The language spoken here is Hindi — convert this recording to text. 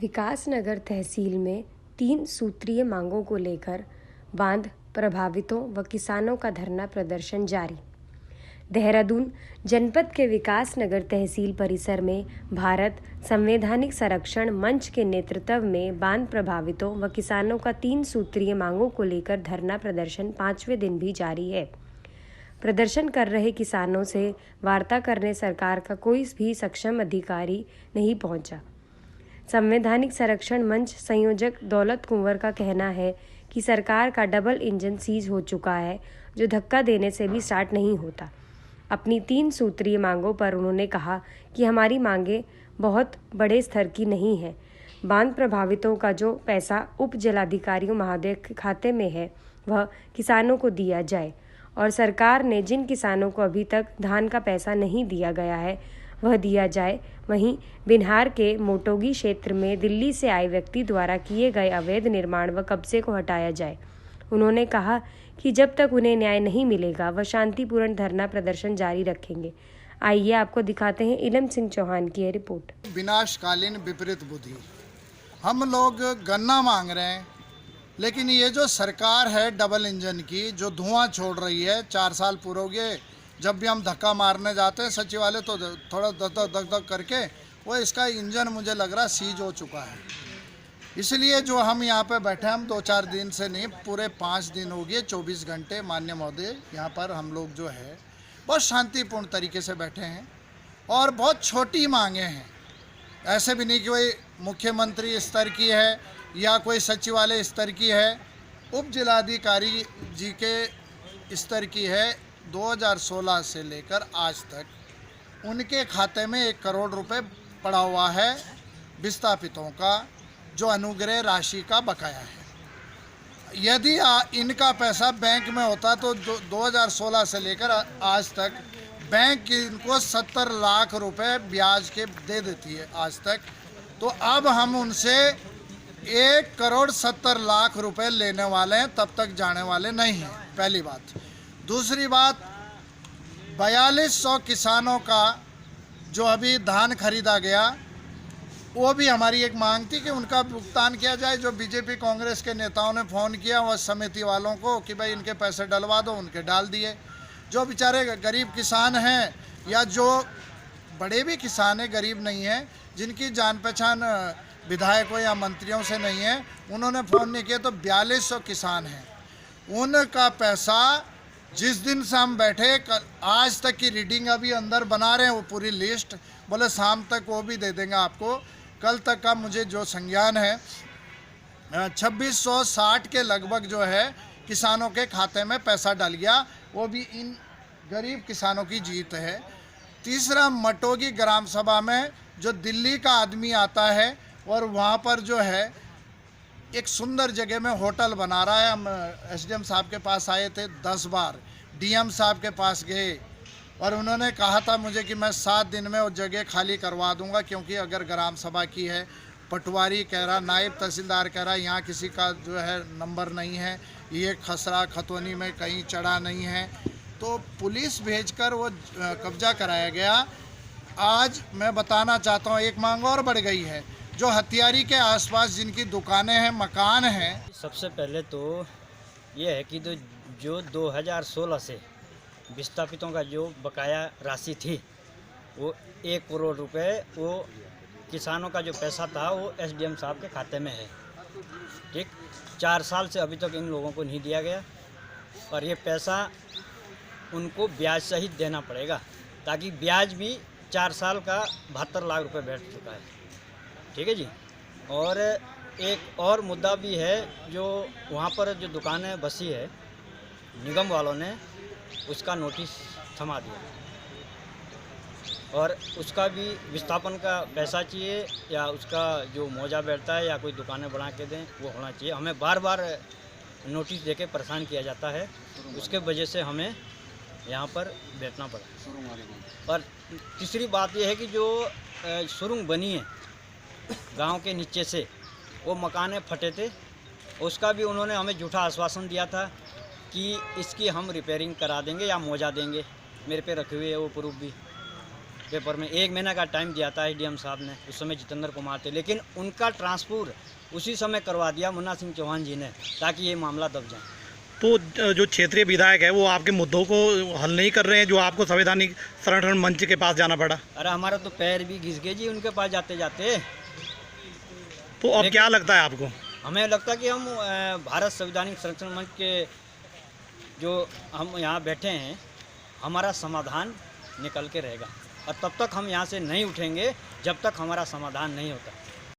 विकासनगर तहसील में 3 सूत्रीय मांगों को लेकर बांध प्रभावितों व किसानों का धरना प्रदर्शन जारी। देहरादून जनपद के विकासनगर तहसील परिसर में भारत संवैधानिक संरक्षण मंच के नेतृत्व में बांध प्रभावितों व किसानों का 3 सूत्रीय मांगों को लेकर धरना प्रदर्शन 5वें दिन भी जारी है। प्रदर्शन कर रहे किसानों से वार्ता करने सरकार का कोई भी सक्षम अधिकारी नहीं पहुंचा। संवैधानिक संरक्षण मंच संयोजक दौलत कुंवर का कहना है कि सरकार का डबल इंजन सीज हो चुका है, जो धक्का देने से भी स्टार्ट नहीं होता। अपनी 3 सूत्रीय मांगों पर उन्होंने कहा कि हमारी मांगें बहुत बड़े स्तर की नहीं है। बांध प्रभावितों का जो पैसा उप जिलाधिकारी महोदय के खाते में है वह किसानों को दिया जाए और सरकार ने जिन किसानों को अभी तक धान का पैसा नहीं दिया गया है वह दिया जाए। वहीं बिहार के मोटोगी क्षेत्र में दिल्ली से आए व्यक्ति द्वारा किए गए अवैध निर्माण व कब्जे को हटाया जाए। उन्होंने कहा कि जब तक उन्हें न्याय नहीं मिलेगा वह शांतिपूर्ण धरना प्रदर्शन जारी रखेंगे। आइए आपको दिखाते हैं इलम सिंह चौहान की यह रिपोर्ट। विनाशकालीन विपरीत बुद्धि, हम लोग गन्ना मांग रहे हैं, लेकिन ये जो सरकार है डबल इंजन की, जो धुआं छोड़ रही है, 4 साल पूरे हो गए। जब भी हम धक्का मारने जाते हैं सचिवालय तो थोड़ा दग करके वो इसका इंजन मुझे लग रहा सीज हो चुका है। इसलिए जो हम यहाँ पे बैठे, हम 2-4 दिन से नहीं, पूरे 5 दिन हो गए, 24 घंटे माननीय महोदय यहाँ पर हम लोग जो है बहुत शांतिपूर्ण तरीके से बैठे हैं और बहुत छोटी मांगे हैं। ऐसे भी नहीं कि कोई मुख्यमंत्री स्तर की है या कोई सचिवालय स्तर की है, उप जिलाधिकारी जी के स्तर की है। 2016 से लेकर आज तक उनके खाते में 1 करोड़ रुपए पड़ा हुआ है विस्थापितों का, जो अनुग्रह राशि का बकाया है। यदि इनका पैसा बैंक में होता तो 2016 से लेकर आज तक बैंक इनको 70 लाख रुपए ब्याज के दे देती है आज तक। तो अब हम उनसे 1 करोड़ 70 लाख रुपए लेने वाले हैं, तब तक जाने वाले नहीं हैं, पहली बात। दूसरी बात, 4200 किसानों का जो अभी धान खरीदा गया, वो भी हमारी एक मांग थी कि उनका भुगतान किया जाए। जो बीजेपी कांग्रेस के नेताओं ने फ़ोन किया वह समिति वालों को कि भाई इनके पैसे डलवा दो, उनके डाल दिए। जो बेचारे गरीब किसान हैं या जो बड़े भी किसान हैं, गरीब नहीं हैं, जिनकी जान पहचान विधायकों या मंत्रियों से नहीं है, उन्होंने फ़ोन नहीं किया। तो 4200 किसान हैं, उनका पैसा जिस दिन से हम बैठे, कल आज तक की रीडिंग अभी अंदर बना रहे हैं, वो पूरी लिस्ट, बोले शाम तक वो भी दे देंगे आपको। कल तक का मुझे जो संज्ञान है 2660 के लगभग जो है किसानों के खाते में पैसा डल गया। वो भी इन गरीब किसानों की जीत है। तीसरा, मटोगी ग्राम सभा में जो दिल्ली का आदमी आता है और वहाँ पर जो है एक सुंदर जगह में होटल बना रहा है। हम एसडीएम साहब के पास आए थे 10 बार, डीएम साहब के पास गए और उन्होंने कहा था मुझे कि मैं 7 दिन में वो जगह खाली करवा दूंगा, क्योंकि अगर ग्राम सभा की है। पटवारी कह रहा, नायब तहसीलदार कह रहा, यहाँ किसी का जो है नंबर नहीं है, ये खसरा खतौनी में कहीं चढ़ा नहीं है। तो पुलिस भेजकर वो कब्जा कराया गया। आज मैं बताना चाहता हूँ, एक मांग और बढ़ गई है। जो हथियारी के आसपास जिनकी दुकानें हैं, मकान हैं, सबसे पहले तो ये है कि जो 2016 से विस्थापितों का जो बकाया राशि थी वो 1 करोड़ रुपए, वो किसानों का जो पैसा था वो एसडीएम साहब के खाते में है। ठीक, 4 साल से अभी तक इन लोगों को नहीं दिया गया और ये पैसा उनको ब्याज सहित देना पड़ेगा, ताकि ब्याज भी 4 साल का 72 लाख रुपए बैठ चुका है। ठीक है जी। और एक और मुद्दा भी है, जो वहाँ पर जो दुकानें बसी है, निगम वालों ने उसका नोटिस थमा दिया और उसका भी विस्थापन का पैसा चाहिए या उसका जो मौजा बैठता है या कोई दुकानें बना के दें, वो होना चाहिए। हमें बार बार नोटिस देके परेशान किया जाता है, उसके वजह से हमें यहाँ पर बैठना पड़ा। और तीसरी बात यह है कि जो सुरंग बनी है गांव के नीचे से, वो मकाने फटे थे, उसका भी उन्होंने हमें झूठा आश्वासन दिया था कि इसकी हम रिपेयरिंग करा देंगे या मौजा देंगे। मेरे पे रखे हुए है वो प्रूफ भी। पेपर में। 1 महीना का टाइम दिया था एसडीएम साहब ने, उस समय जितेंद्र कुमार थे, लेकिन उनका ट्रांसफर उसी समय करवा दिया मुन्ना सिंह चौहान जी ने, ताकि ये मामला दब जाए। तो जो क्षेत्रीय विधायक है वो आपके मुद्दों को हल नहीं कर रहे हैं, जो आपको संवैधानिक संरक्षण मंच के पास जाना पड़ा? अरे हमारा तो पैर भी घिस गए जी उनके पास जाते जाते। तो अब क्या लगता है आपको? हमें लगता है कि हम भारत संवैधानिक संरक्षण मंच के जो हम यहाँ बैठे हैं, हमारा समाधान निकल के रहेगा, और तब तक हम यहाँ से नहीं उठेंगे जब तक हमारा समाधान नहीं होता।